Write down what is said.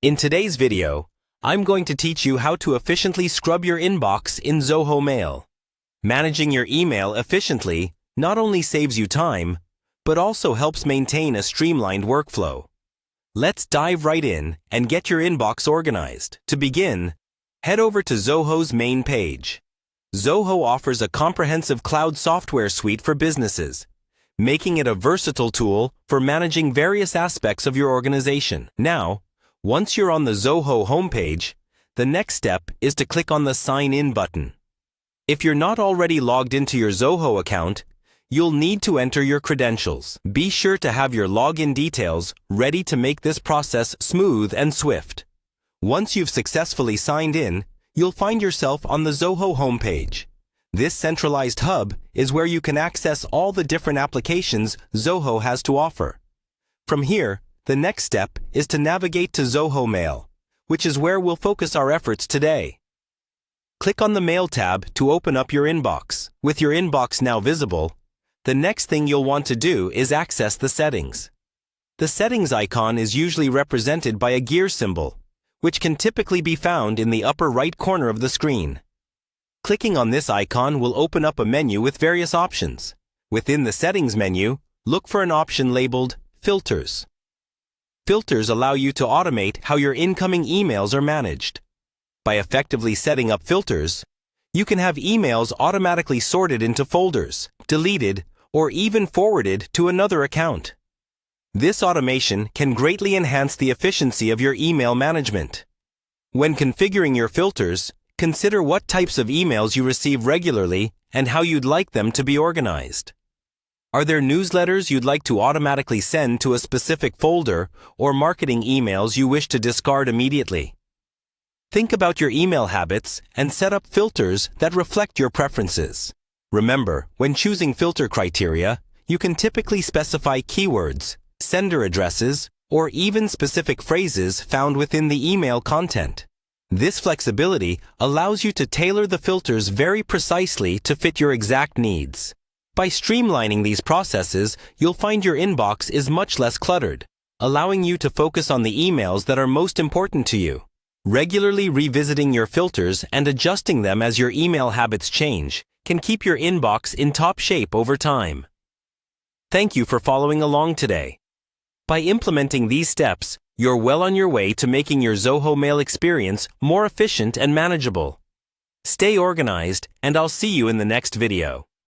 In today's video, I'm going to teach you how to efficiently scrub your inbox in Zoho Mail. Managing your email efficiently not only saves you time, but also helps maintain a streamlined workflow. Let's dive right in and get your inbox organized. To begin, head over to Zoho's main page. Zoho offers a comprehensive cloud software suite for businesses, making it a versatile tool for managing various aspects of your organization. Now, once you're on the Zoho homepage, the next step is to click on the Sign In button. If you're not already logged into your Zoho account, you'll need to enter your credentials. Be sure to have your login details ready to make this process smooth and swift. Once you've successfully signed in, you'll find yourself on the Zoho homepage. This centralized hub is where you can access all the different applications Zoho has to offer. From here, the next step is to navigate to Zoho Mail, which is where we'll focus our efforts today. Click on the Mail tab to open up your inbox. With your inbox now visible, the next thing you'll want to do is access the settings. The settings icon is usually represented by a gear symbol, which can typically be found in the upper right corner of the screen. Clicking on this icon will open up a menu with various options. Within the settings menu, look for an option labeled Filters. Filters allow you to automate how your incoming emails are managed. By effectively setting up filters, you can have emails automatically sorted into folders, deleted, or even forwarded to another account. This automation can greatly enhance the efficiency of your email management. When configuring your filters, consider what types of emails you receive regularly and how you'd like them to be organized. Are there newsletters you'd like to automatically send to a specific folder or marketing emails you wish to discard immediately? Think about your email habits and set up filters that reflect your preferences. Remember, when choosing filter criteria, you can typically specify keywords, sender addresses, or even specific phrases found within the email content. This flexibility allows you to tailor the filters very precisely to fit your exact needs. By streamlining these processes, you'll find your inbox is much less cluttered, allowing you to focus on the emails that are most important to you. Regularly revisiting your filters and adjusting them as your email habits change can keep your inbox in top shape over time. Thank you for following along today. By implementing these steps, you're well on your way to making your Zoho Mail experience more efficient and manageable. Stay organized, and I'll see you in the next video.